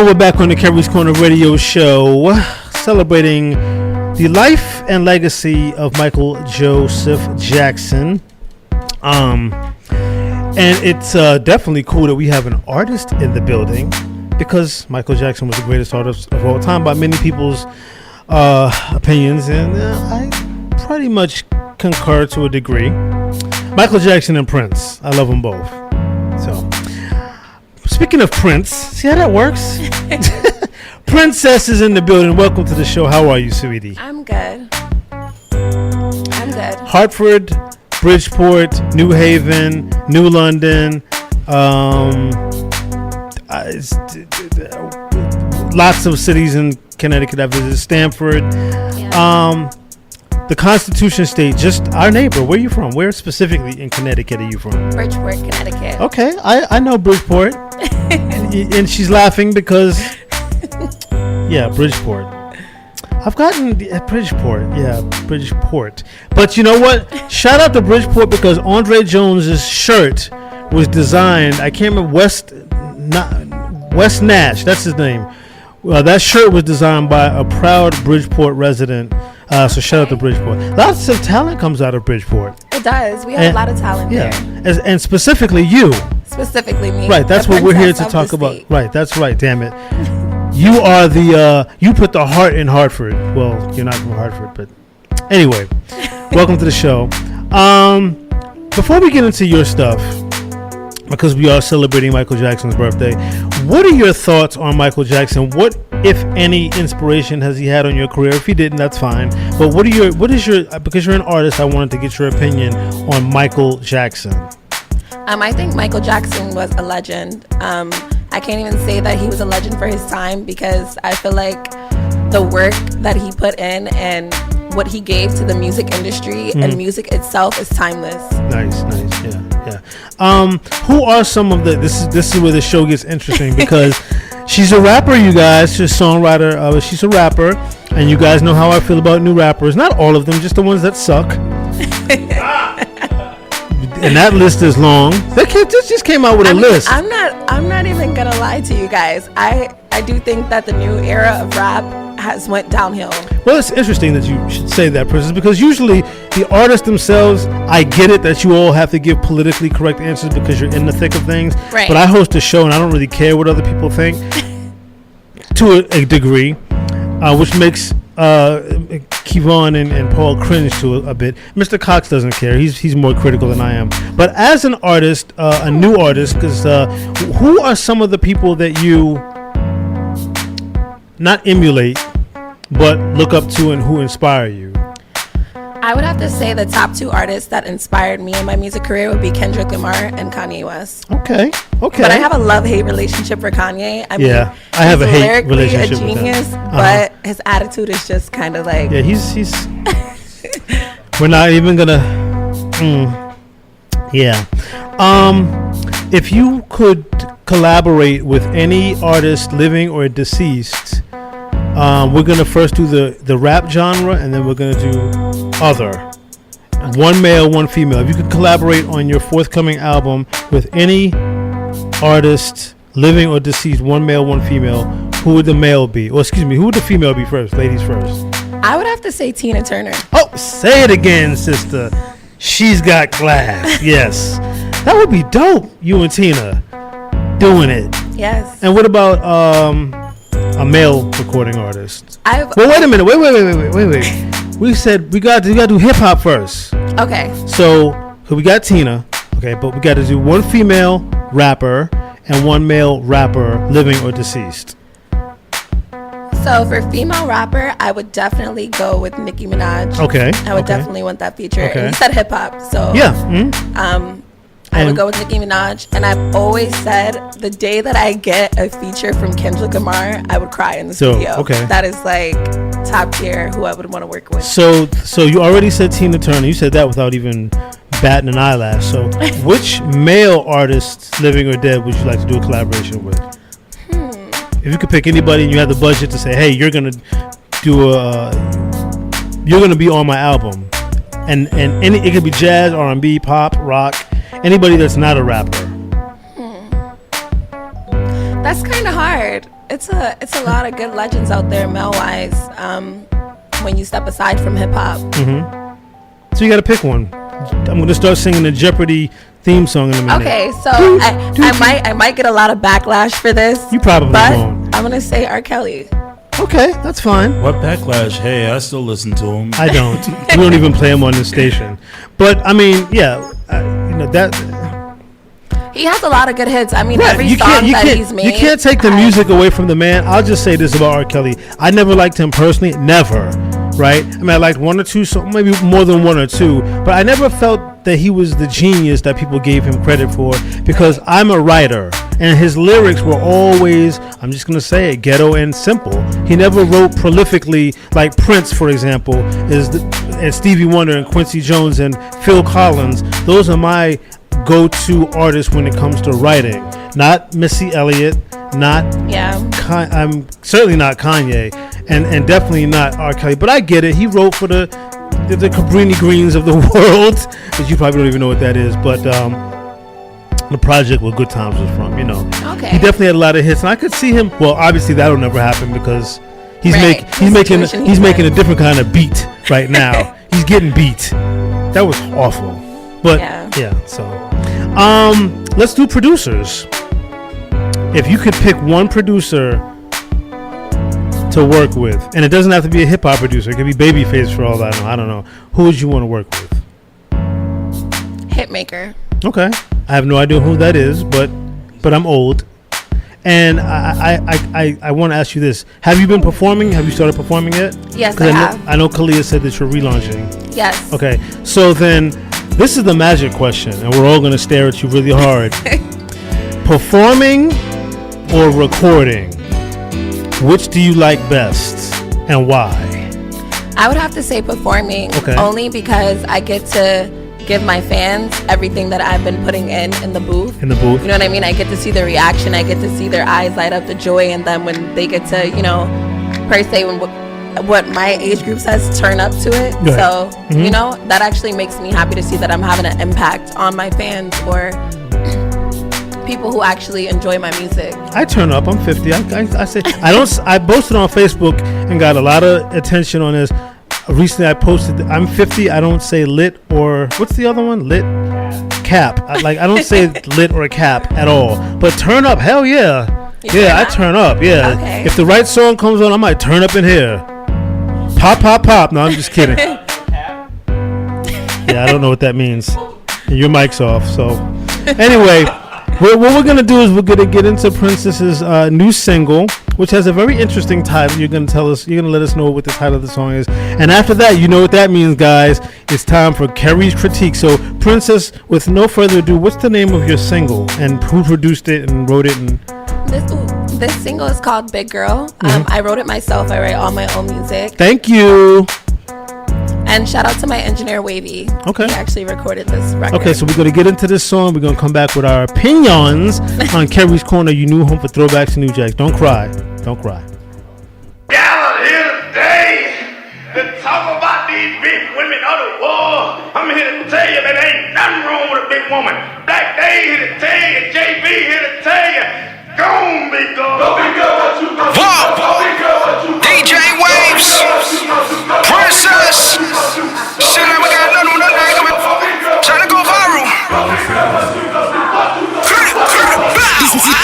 And we're back on the Kerry's Corner radio show, celebrating the life and legacy of Michael Joseph Jackson. And it's definitely cool that we have an artist in the building, because Michael Jackson was the greatest artist of all time by many people's opinions, and I pretty much concur to a degree. Michael Jackson and Prince, I love them both. So, speaking of Prince, see how that works? Princess is in the building. Welcome to the show. How are you, sweetie? I'm good. Hartford, Bridgeport, New Haven, New London, lots of cities in Connecticut I visited. Stamford, the Constitution State, just our neighbor. Where are you from? Where specifically in Connecticut are you from? Bridgeport, Connecticut. Okay, I know Bridgeport. And she's laughing because, Bridgeport. I've gotten Bridgeport. But you know what? Shout out to Bridgeport, because Andre Jones's shirt was designed, I can't remember, West Nash, that's his name. That shirt was designed by a proud Bridgeport resident. So shout out to Bridgeport. Lots of talent comes out of Bridgeport. It does. We have a lot of talent there. And specifically you. Specifically me. Right, that's what we're here to talk about. Right, that's right, damn it. You are you put the heart in Hartford. Well, you're not from Hartford, but anyway. Welcome to the show. Before we get into your stuff, because we are celebrating Michael Jackson's birthday, what are your thoughts on Michael Jackson? What, if any, inspiration has he had on your career? If he didn't, that's fine. But what is your, because you're an artist, I wanted to get your opinion on Michael Jackson. I think Michael Jackson was a legend. I can't even say that he was a legend for his time, because I feel like the work that he put in and what he gave to the music industry and music itself is timeless. Nice, yeah. Who are some of the? This is where the show gets interesting, because she's a rapper, you guys. She's a songwriter. She's a rapper, and you guys know how I feel about new rappers. Not all of them, just the ones that suck. And that list is long. They just came out with a list. I'm not even gonna lie to you guys. I do think that the new era of rap has went downhill. Well, it's interesting that you should say that, Princess, because usually the artists themselves, I get it that you all have to give politically correct answers because you're in the thick of things. Right. But I host a show and I don't really care what other people think to a degree, which makes Kevon and Paul cringe to a bit. Mr. Cox doesn't care. He's more critical than I am. But as an artist, a new artist, because who are some of the people that you not emulate, but look up to, and who inspire you? I would have to say the top two artists that inspired me in my music career would be Kendrick Lamar and Kanye West. Okay. But I have a love-hate relationship for Kanye. I mean, I have a hate relationship a genius, with him. but his attitude is just kind of like... Yeah, he's... We're not even gonna... Yeah. If you could collaborate with any artist, living or deceased, we're gonna first do the rap genre, and then we're gonna do other. Okay. One male, one female. If you could collaborate on your forthcoming album with any artist, living or deceased, one male, one female, who would the male be? Or excuse me, who would the female be first? Ladies first. I would have to say Tina Turner. Oh, say it again, sister. She's got class. Yes. That would be dope, you and Tina doing it. Yes. And what about a male recording artist? Well, wait a minute. Wait. We said we got to do hip hop first. Okay. So we got Tina. Okay, but we got to do one female rapper and one male rapper, living or deceased. So for female rapper, I would definitely go with Nicki Minaj. Okay. I would definitely want that feature. Okay. And you said hip hop, so yeah. I would go with Nicki Minaj. And I've always said the day that I get a feature from Kendrick Lamar, I would cry in the studio. Okay. That is like top tier who I would want to work with. So you already said Tina Turner. You said that without even batting an eyelash. So which male artist, living or dead, would you like to do a collaboration with? If you could pick anybody and you had the budget to say, hey, you're gonna be on my album, and it could be jazz, R&B, pop, rock, anybody that's not a rapper. That's kind of hard. It's a lot of good legends out there, male-wise. When you step aside from hip hop. Mm-hmm. So you got to pick one. I'm going to start singing the Jeopardy theme song in a minute. Okay, so I might get a lot of backlash for this. You probably won't. I'm going to say R. Kelly. Okay, that's fine. What backlash? Hey, I still listen to him. I don't. We don't even play him on the station. But I mean, yeah, that. He has a lot of good hits. I mean, Right, every song that he's made. You can't take the music away from the man. I'll just say this about R. Kelly. I never liked him personally. Never. Right? I mean, I liked one or two, so maybe more than one or two. But I never felt that he was the genius that people gave him credit for, because I'm a writer. And his lyrics were always, I'm just going to say it, ghetto and simple. He never wrote prolifically like Prince, for example, and Stevie Wonder and Quincy Jones and Phil Collins. Those are my go-to artists when it comes to writing. Not Missy Elliott, I'm certainly not Kanye, and definitely not R. Kelly. But I get it. He wrote for the Cabrini Greens of the world, which you probably don't even know what that is. But the project where Good Times was from, Okay. He definitely had a lot of hits, and I could see him. Well, obviously that'll never happen because he's making a different kind of beat right now. He's getting beat. That was awful. But yeah, so let's do producers. If you could pick one producer to work with, and it doesn't have to be a hip hop producer, it could be Babyface for all that I don't know. Who would you want to work with? Hitmaker. Okay, I have no idea who that is, but I'm old, and I want to ask you this: have you been performing? Have you started performing yet? Yes, I have. I know Kalia said that you're relaunching. Yes. Okay, so then this is the magic question, and we're all going to stare at you really hard. Performing or recording? Which do you like best, and why? I would have to say performing, only because I get to give my fans everything that I've been putting in the booth. In the booth. You know what I mean? I get to see the reaction. I get to see their eyes light up, the joy in them when they get to, per se, what my age group says, turn up to it. Right. So, that actually makes me happy to see that I'm having an impact on my fans or people who actually enjoy my music. I turn up. I'm 50. I say I posted on Facebook and got a lot of attention on this. Recently I posted I'm 50. I don't say lit or what's the other one? Lit cap. I don't say lit or cap at all. But turn up, hell yeah. I turn up. Yeah. Okay. If the right song comes on, I might turn up in here. Pop, pop, pop. No, I'm just kidding. Yeah, I don't know what that means. Your mic's off. So anyway. What we're going to do is we're going to get into Princess's new single, which has a very interesting title. You're going to let us know what the title of the song is. And after that, you know what that means, guys. It's time for Kerry's critique. So, Princess, with no further ado, what's the name of your single and who produced it and wrote it? And This single is called Big Girl. I wrote it myself. I write all my own music. Thank you. And shout out to my engineer, Wavy. Okay. He actually recorded this record. Okay, so we're going to get into this song. We're going to come back with our opinions on Kerry's Corner, your new home for throwbacks and new jacks. Don't cry. Don't cry. Gathered here today to talk about these big women of the world. I'm here to tell you that ain't nothing wrong with a big woman. Black Day here to tell you, JB here to tell you, go on, big girl. Go big girl, what you gonna do? Go big girl, what you gonna do? DJ Waves, Princess. Shit, like we got nothing with nothing. Trying to go viral.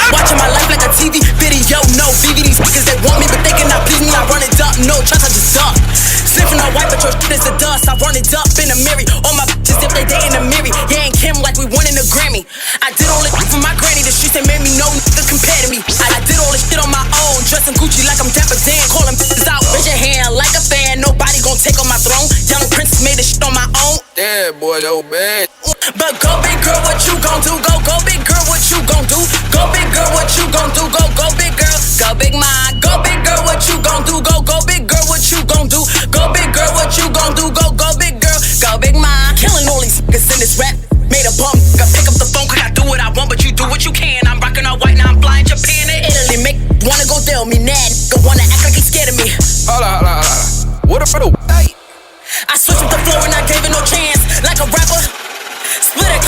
Watching my life like a TV video, no DVDs because they want me, but they cannot please me. I run it up, no trust, I just suck. Sniffing all white, but your shit is the dust. I run it up in a mirror. All my bitches if they dating a mirror. Yeah, and Kim like we won in a Grammy. I did all this for my granny. The streets ain't made me no nigga compare to me. I did all this shit on my own, dressing Gucci like I'm Dapper Dan. Calling bitches out, raise your hand like a fan. Nobody gon' take on my throne. Young Prince made this shit on my own. Yeah, boy, yo, bad. But go big girl, what you gon' do? Go big girl, what you gon' do? Go big girl, what you gon' do? Go big girl, go big mine. Go big girl, what you gon' do? Go big girl, what you gon' do? Go big girl, what you gon' do? Go big girl, go big mine. Killing all these niggas in this rap. Made a bum, pick up the phone, cause I do what I want, but you do what you can. I'm rocking all white, now I'm flying Japan and Italy. Make wanna go tell me, mad, nigga wanna act like he's scared of me. Hold on. What a fiddle? I switched up the floor and I gave it no chance. Like a rapper, split a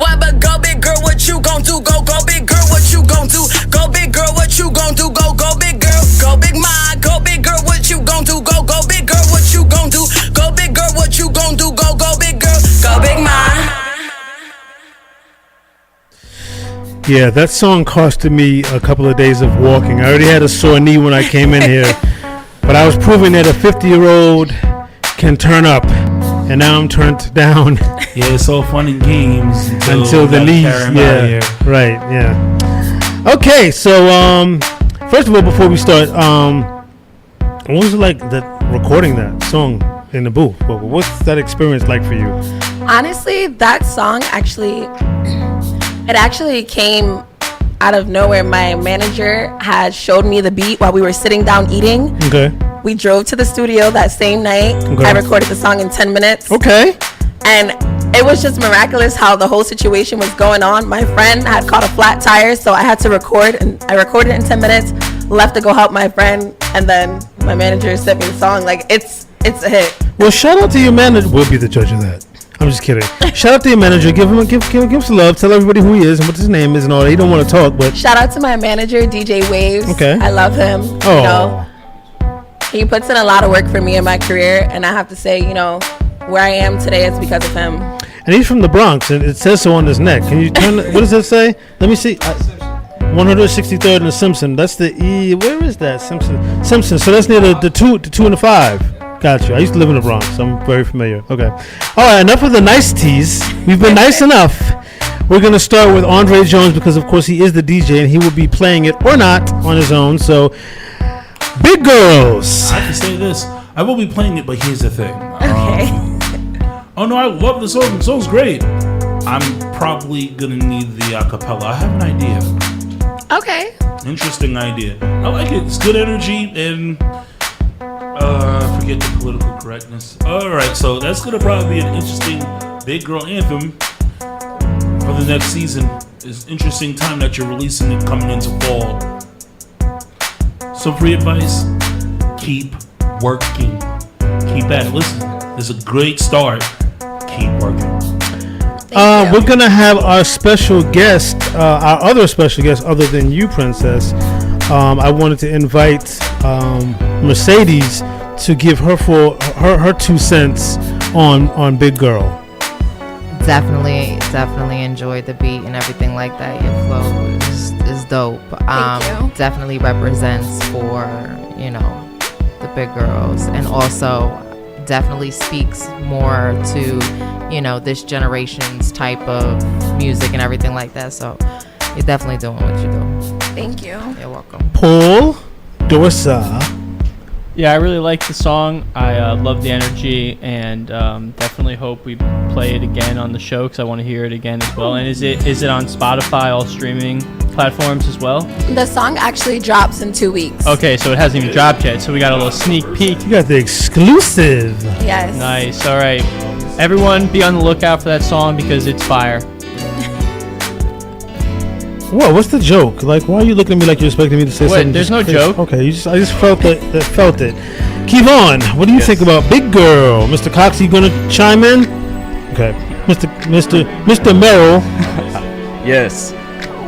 What but go big girl, what you gon' do? Go big girl, what you gon' do? Go big girl, what you gon' do? Go big girl, go big ma. Go big girl, what you gon' do? Go big girl, what you gon' do? Go big girl, what you gon' do? Go big girl, go big ma. Yeah, that song costed me a couple of days of walking. I already had a sore knee when I came in here, but I was proving that a 50-year-old can turn up, and now I'm turned down. Yeah, it's all fun and games until the knees. Yeah, right. Yeah. Okay, so first of all, before we start, what was it like that recording that song in the booth? What's that experience like for you? Honestly, that song actually came out of nowhere. My manager had showed me the beat while we were sitting down eating. Okay. We drove to the studio that same night. Okay. I recorded the song in 10 minutes. Okay. And it was just miraculous how the whole situation was going on. My friend had caught a flat tire, so I had to record, and I recorded it in 10 minutes, left to go help my friend, and then my manager sent me the song. Like, it's a hit. Well, shout out to your manager. We'll be the judge of that. I'm just kidding. Shout out to your manager. Give him some love. Tell everybody who he is and what his name is and all that. He don't want to talk, but shout out to my manager, DJ Waves. Okay. I love him. Oh. You know, he puts in a lot of work for me in my career, and I have to say, you know, where I am today is because of him. And he's from the Bronx, and it says so on his neck. Can you turn? What does it say? Let me see. 163rd and the Simpson. That's the E. Where is that? Simpson. So that's near the 2 and the 5. Gotcha. I used to live in the Bronx, so I'm very familiar. Okay. All right, enough of the niceties. We've been nice enough. We're going to start with Andre Jones because, of course, he is the DJ, and he will be playing it or not on his own. So, Big Girls. I can say this. I will be playing it, but here's the thing. Okay. Oh, no, I love the song. The song's great. I'm probably going to need the acapella. I have an idea. Okay. Interesting idea. I like it. It's good energy and... forget the political correctness. Alright, so that's going to probably be an interesting big girl anthem for the next season. It's an interesting time that you're releasing it coming into fall. Some free advice. Keep working. Keep at it. Listen, it's a great start. Keep working. We're going to have our special guest, our other special guest other than you, Princess. I wanted to invite Mercedes to give her 2 cents on Big Girl. Definitely enjoyed the beat and everything like that. Your flow is dope. Thank you. Definitely represents for, you know, the big girls, and also definitely speaks more to, you know, this generation's type of music and everything like that. So you're definitely doing what you do. Thank you. You're welcome. Paul Dorsa. Yeah, I really like the song. I love the energy, and definitely hope we play it again on the show because I want to hear it again as well. And is it on Spotify, all streaming platforms as well? The song actually drops in 2 weeks. Okay, so it hasn't even dropped yet. So we got a little sneak peek. You got the exclusive. Yes. Nice. All right, everyone, be on the lookout for that song because it's fire. What? What's the joke? Like, why are you looking at me like you're expecting me to say something? There's no crazy? joke. Okay, I just felt it. Kevon, what do you think about Big Girl? Mr. Cox, you gonna chime in? Okay, Mr. Merrill. Yes,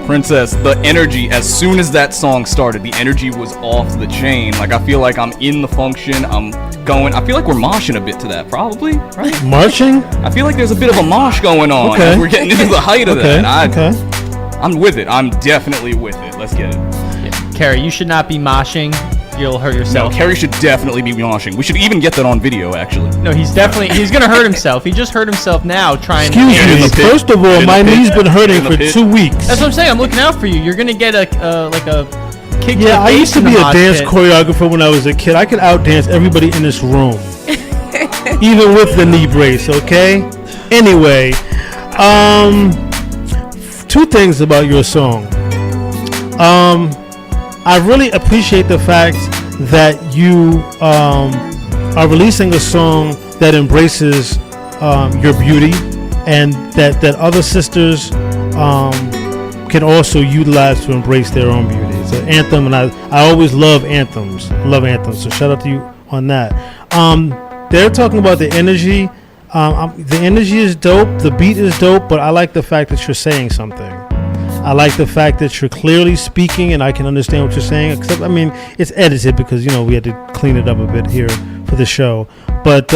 Princess. The energy. As soon as that song started, the energy was off the chain. Like, I feel like I'm in the function. I'm going. I feel like we're moshing a bit to that, probably, right? Marching? I feel like there's a bit of a mosh going on as we're getting into the height of that. I'm with it. I'm definitely with it. Let's get it. Yeah. Carrie, you should not be moshing. You'll hurt yourself. No, Carrie should definitely be moshing. We should even get that on video, actually. No, he's going to hurt himself. He just hurt himself now trying Excuse me. First of all, my knee's been hurting for 2 weeks. That's what I'm saying. I'm looking out for you. You're going to get a kick. Yeah, I used to be a dance choreographer when I was a kid. I could outdance everybody in this room. Even with the knee brace, okay? Anyway, 2 things about your song. I really appreciate the fact that you are releasing a song that embraces your beauty, and that other sisters can also utilize to embrace their own beauty. It's an anthem, and I always love anthems. So shout out to you on that. They're talking about the energy. The energy is dope. The beat is dope. But I like the fact that you're saying something. I like the fact that you're clearly speaking, and I can understand what you're saying. Except, I mean, it's edited because we had to clean it up a bit here for the show. But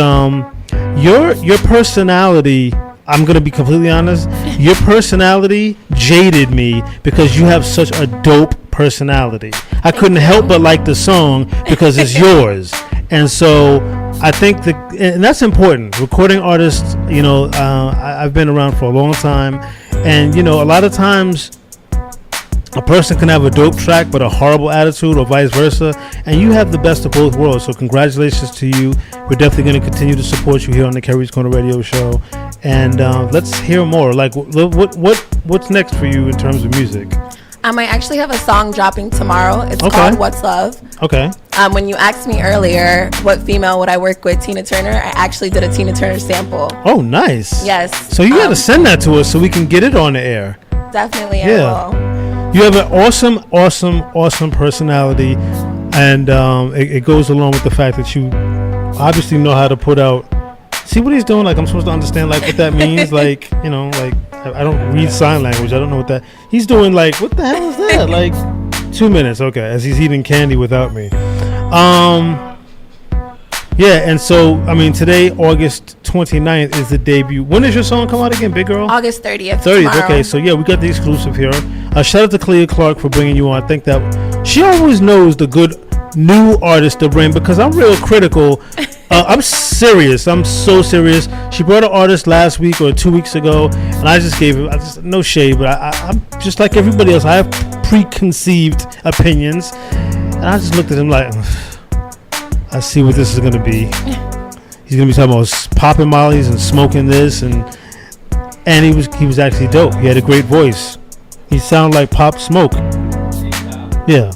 your personality, I'm gonna be completely honest. Your personality jaded me because you have such a dope personality. I couldn't help but like the song because it's yours, and so I think and that's important. Recording artists, I've been around for a long time, and a lot of times a person can have a dope track but a horrible attitude, or vice versa, and you have the best of both worlds. So congratulations to you. We're definitely going to continue to support you here on the Kerry's Corner Radio Show, and let's hear more. Like, what's next for you in terms of music? I might actually have a song dropping tomorrow. It's called What's Love. Okay. When you asked me earlier what female would I work with, Tina Turner, I actually did a Tina Turner sample. Oh, nice. Yes. So you got to send that to us so we can get it on the air. Definitely, I will. You have an awesome personality, and it goes along with the fact that you obviously know how to put out. See what he's doing? Like, I'm supposed to understand like what that means. Like, like I don't read sign language. I don't know what that. He's doing like, what the hell is that? Like 2 minutes, okay, as he's eating candy without me. Yeah, and so, I mean, today, August 29th, is the debut. When does your song come out again, Big Girl? August 30th. 30th, tomorrow. okay. So, yeah, we got the exclusive here. Shout out to Clea Clark for bringing you on. I think that she always knows the good new artist to bring, because I'm real critical. I'm serious. I'm so serious. She brought an artist last week or 2 weeks ago, and I just gave it, no shade, but I'm just like everybody else. I have preconceived opinions, and I just looked at him like, I see what this is going to be. He's going to be talking about popping mollies and smoking this, and he was actually dope. He had a great voice. He sounded like Pop Smoke. Yeah.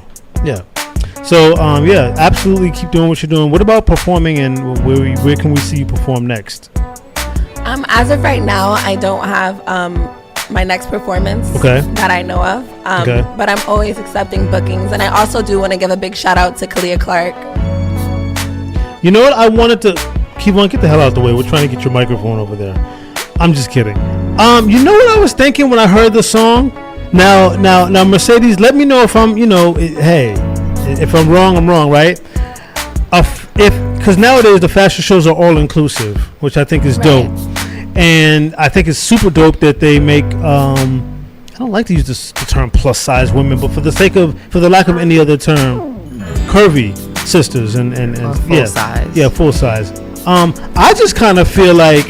So, absolutely keep doing what you're doing. What about performing, and where can we see you perform next? As of right now, I don't have my next performance that I know of. But I'm always accepting bookings, and I also do want to give a big shout out to Clea Clark. You know what? I wanted to keep on, get the hell out of the way. We're trying to get your microphone over there. I'm just kidding. You know what I was thinking when I heard the song? Now, Mercedes, let me know if I'm, hey, if I'm wrong, I'm wrong, right? Because nowadays the fashion shows are all inclusive, which I think is dope, and I think it's super dope that they make. I don't like to use the term plus size women, but for the lack of any other term, curvy sisters and full size. Yeah, full size. I just kind of feel like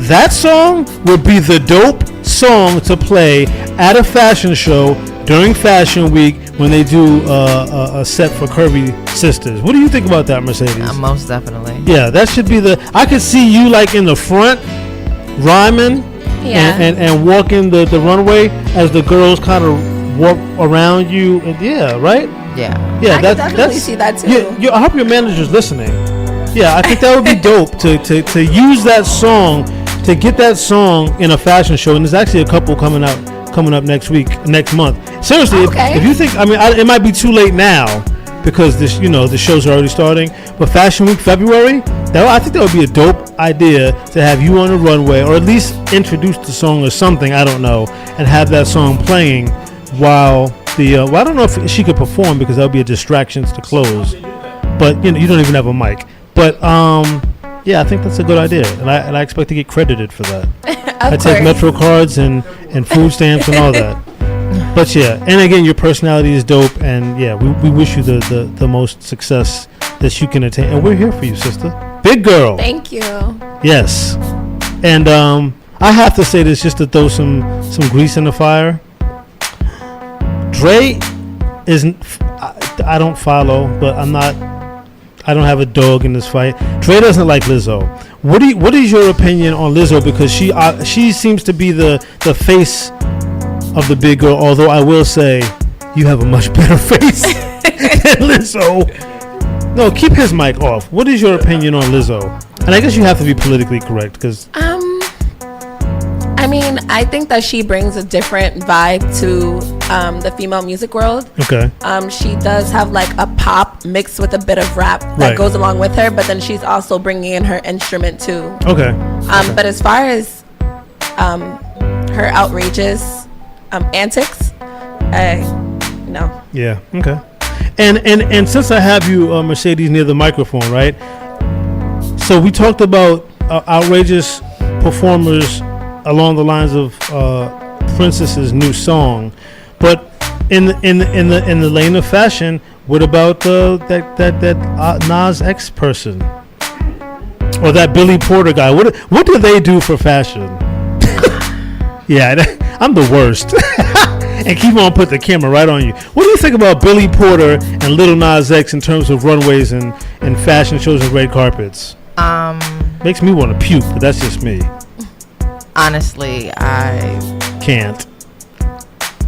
that song would be the dope song to play at a fashion show during Fashion Week when they do a set for curvy sisters. What do you think about that, Mercedes? Most definitely. Yeah, that should be I could see you like in the front rhyming and walking the runway as the girls kind of walk around you. And right? Yeah. I can definitely see that too. Yeah, I hope your manager's listening. Yeah, I think that would be dope to use that song, to get that song in a fashion show. And there's actually a couple coming up next month. Seriously, if you think, it might be too late now because the shows are already starting. But Fashion Week, February, I think that would be a dope idea to have you on the runway, or at least introduce the song or something, I don't know, and have that song playing while I don't know if she could perform because that would be a distraction to close. But you don't even have a mic. But I think that's a good idea, and I expect to get credited for that. I take Metro cards and food stamps and all that. But and again, your personality is dope, and we wish you the most success that you can attain, and we're here for you, sister. Big girl. Thank you. Yes, and I have to say this just to throw some grease in the fire. Dre isn't. I don't follow, but I don't have a dog in this fight. Dre doesn't like Lizzo. What is your opinion on Lizzo? Because she seems to be the face of the big girl. Although I will say, you have a much better face than Lizzo. No, keep his mic off. What is your opinion on Lizzo? And I guess you have to be politically correct because. I think that she brings a different vibe to the female music world. Okay. She does have like a pop mixed with a bit of rap that Right. goes along with her, but then she's also bringing in her instrument too. Okay. But as far as her outrageous antics, no. Yeah. Okay. And since I have you, Mercedes, near the microphone, right? So we talked about outrageous performers along the lines of Princess's new song, but in the lane of fashion, what about that Nas X person or that Billy Porter guy? What do they do for fashion? Yeah, I'm the worst. And keep on put the camera right on you. What do you think about Billy Porter and Little Nas X in terms of runways and fashion shows and red carpets? Makes me want to puke, but that's just me. Honestly, I Can't.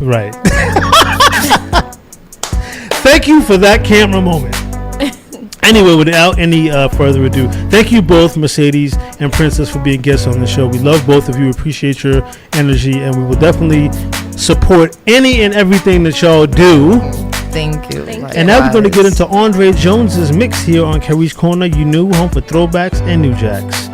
Right. Thank you for that camera moment. Anyway, without any further ado, thank you both, Mercedes and Princess, for being guests on the show. We love both of you, appreciate your energy, and we will definitely support any and everything that y'all do. thank you. And now we're going to get into Andre Jones's mix here on Carrie's Corner. You knew, home for throwbacks and new jacks.